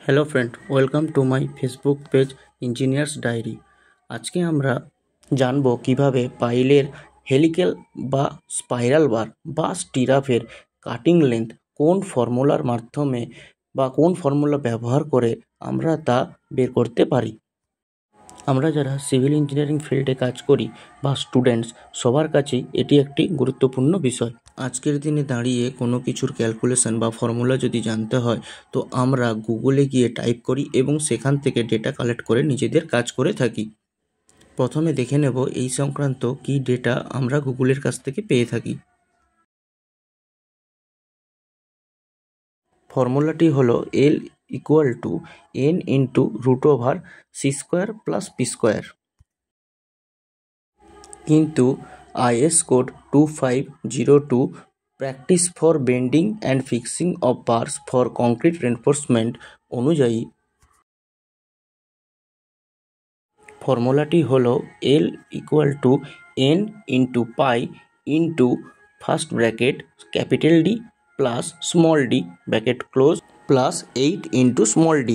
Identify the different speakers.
Speaker 1: Hello friend, welcome to my Facebook page engineers diary. আজকে আমরা জানব কিভাবে পাইলের হেলিক্যাল বা স্পাইরাল বার বা স্টিরাপের কাটিং লেন্থ কোন ফর্মুলার মাধ্যমে বা কোন ফর্মুলা ব্যবহার করে আমরা তা বের করতে পারি। আমরা যারা সিভিল ইঞ্জিনিয়ারিং ফিল্ডে কাজ করি বা স্টুডেন্টস, সবার কাছেই এটি একটি গুরুত্বপূর্ণ বিষয়। আজকের দিনে দাঁড়িয়ে কোনো কিছুর ক্যালকুলেশন বা ফর্মুলা যদি জানতে হয়, তো আমরা গুগলে গিয়ে টাইপ করি এবং সেখান থেকে ডেটা কালেক্ট করে নিজেদের কাজ করে থাকি। প্রথমে দেখে নেব এই সংক্রান্ত কী ডেটা আমরা গুগলের কাছ থেকে পেয়ে থাকি। ফর্মুলাটি হলো L = N × √/c² + p²। কিন্তু IS code 2502 practice for bending and fixing of bars for concrete reinforcement অনুযায়ী ফর্মুলাটি হলো L = N × π + D + 8 × d।